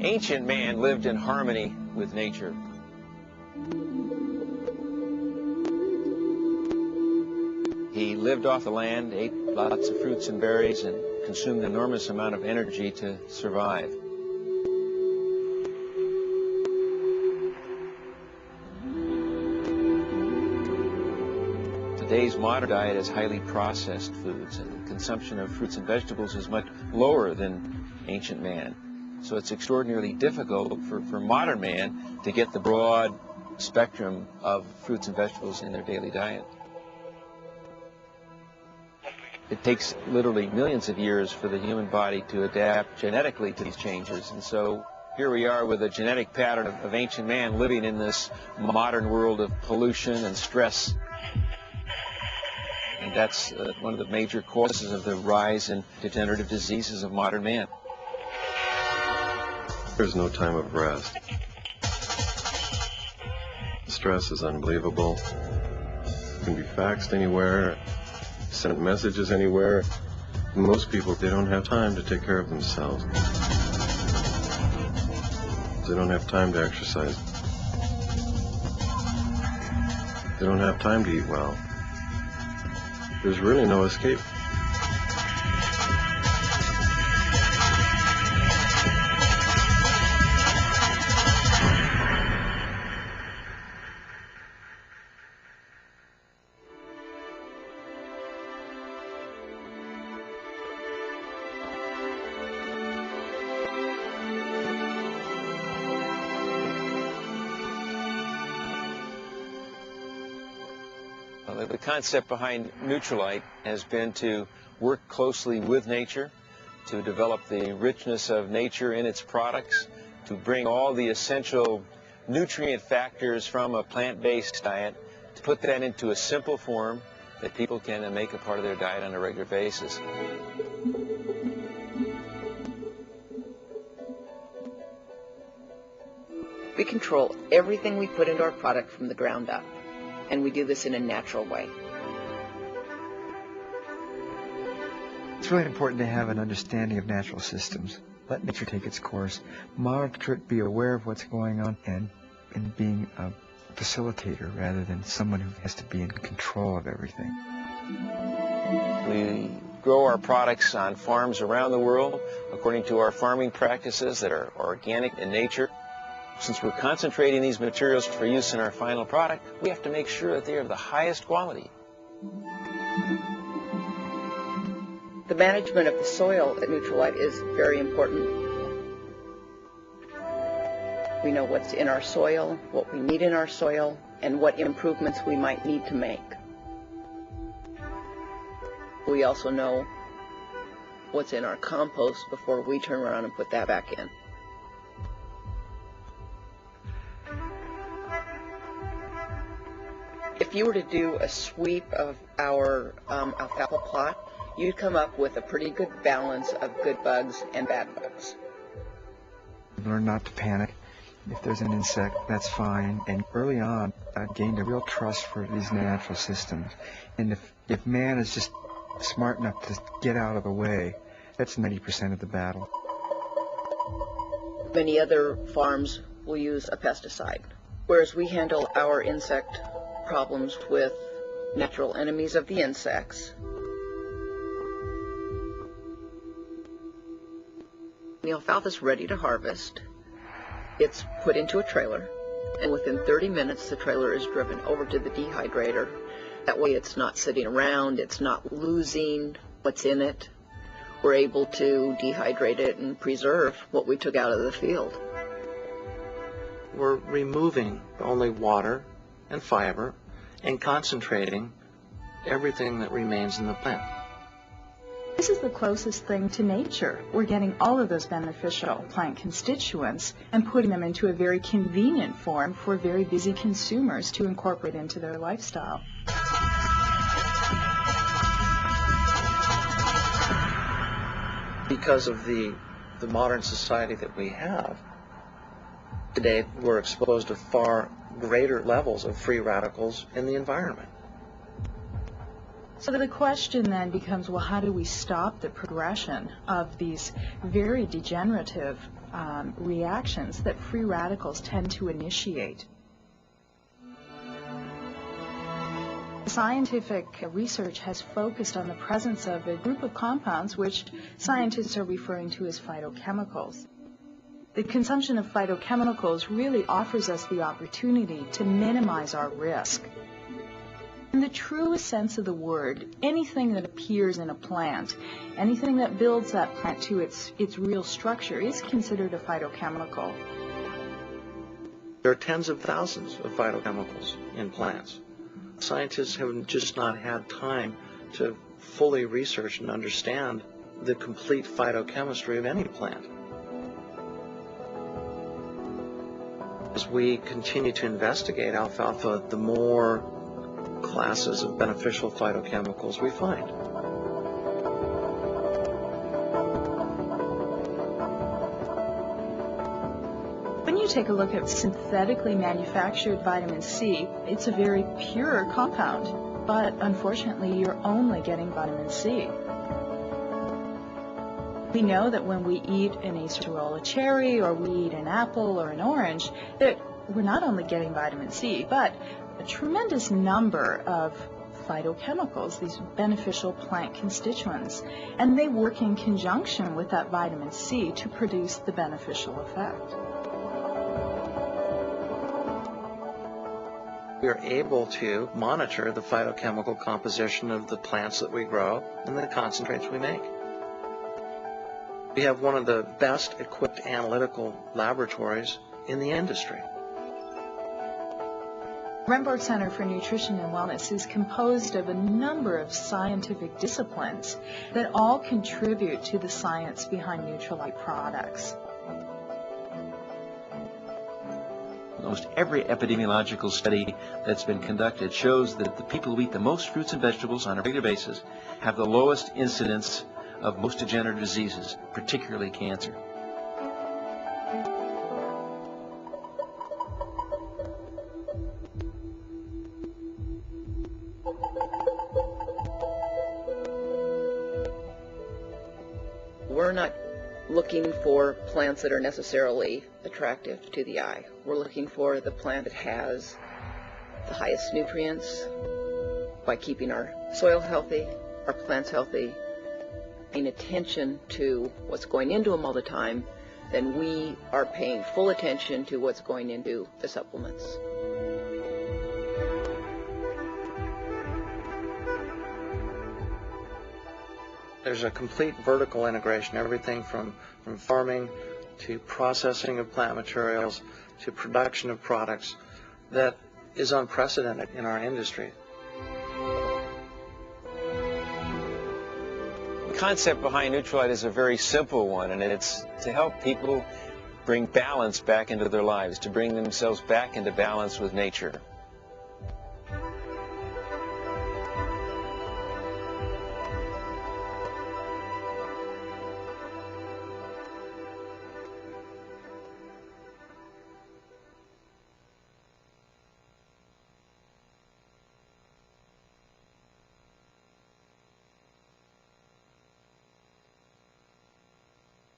Ancient man lived in harmony with nature. He lived off the land, ate lots of fruits and berries, and consumed an enormous amount of energy to survive. Today's modern diet is highly processed foods, and the consumption of fruits and vegetables is much lower than ancient man. So it's extraordinarily difficult for modern man to get the broad spectrum of fruits and vegetables in their daily diet. It takes literally millions of years for the human body to adapt genetically to these changes. And so here we are with a genetic pattern of ancient man living in this modern world of pollution and stress. And that's one of the major causes of the rise in degenerative diseases of modern man. There's no time of rest. The stress is unbelievable. It can be faxed anywhere, sent messages anywhere. Most people, they don't have time to take care of themselves. They don't have time to exercise. They don't have time to eat well. There's really no escape. The concept behind Nutrilite has been to work closely with nature, to develop the richness of nature in its products, to bring all the essential nutrient factors from a plant-based diet, to put that into a simple form that people can make a part of their diet on a regular basis. We control everything we put into our product from the ground up, and we do this in a natural way. It's really important to have an understanding of natural systems. Let nature take its course, monitor it, be aware of what's going on, and being a facilitator rather than someone who has to be in control of everything. We grow our products on farms around the world according to our farming practices that are organic in nature. Since we're concentrating these materials for use in our final product, we have to make sure that they are of the highest quality. The management of the soil at Nutrilite is very important. We know what's in our soil, what we need in our soil, and what improvements we might need to make. We also know what's in our compost before we turn around and put that back in. If you were to do a sweep of our alfalfa plot, you'd come up with a pretty good balance of good bugs and bad bugs. Learn not to panic. If there's an insect, that's fine. And early on, I gained a real trust for these natural systems. And if man is just smart enough to get out of the way, that's 90% of the battle. Many other farms will use a pesticide, whereas we handle our insect problems with natural enemies of the insects. The alfalfa is ready to harvest. It's put into a trailer, and within 30 minutes the trailer is driven over to the dehydrator. That way it's not sitting around, it's not losing what's in it. We're able to dehydrate it and preserve what we took out of the field. We're removing only water and fiber and concentrating everything that remains in the plant. This is the closest thing to nature. We're getting all of those beneficial plant constituents and putting them into a very convenient form for very busy consumers to incorporate into their lifestyle. Because of the modern society that we have, today we're exposed to far greater levels of free radicals in the environment. So the question then becomes, well, how do we stop the progression of these very degenerative reactions that free radicals tend to initiate. Scientific research has focused on the presence of a group of compounds which scientists are referring to as phytochemicals. The consumption of phytochemicals really offers us the opportunity to minimize our risk. In the truest sense of the word, anything that appears in a plant, anything that builds that plant to its real structure is considered a phytochemical. There are tens of thousands of phytochemicals in plants. Scientists have just not had time to fully research and understand the complete phytochemistry of any plant. As we continue to investigate alfalfa, the more classes of beneficial phytochemicals we find. When you take a look at synthetically manufactured vitamin C, it's a very pure compound, but unfortunately you're only getting vitamin C. We know that when we eat an acerola cherry or we eat an apple or an orange, that we're not only getting vitamin C, but a tremendous number of phytochemicals, these beneficial plant constituents, and they work in conjunction with that vitamin C to produce the beneficial effect. We are able to monitor the phytochemical composition of the plants that we grow and the concentrates we make. We have one of the best equipped analytical laboratories in the industry. Remborg Center for Nutrition and Wellness is composed of a number of scientific disciplines that all contribute to the science behind Nutrilite products. Almost every epidemiological study that's been conducted shows that the people who eat the most fruits and vegetables on a regular basis have the lowest incidence of most degenerative diseases, particularly cancer. We're not looking for plants that are necessarily attractive to the eye. We're looking for the plant that has the highest nutrients by keeping our soil healthy, our plants healthy, paying attention to what's going into them all the time. Then we are paying full attention to what's going into the supplements. There's a complete vertical integration, everything from farming to processing of plant materials to production of products, that is unprecedented in our industry. The concept behind Nutrilite is a very simple one, and it's to help people bring balance back into their lives, to bring themselves back into balance with nature.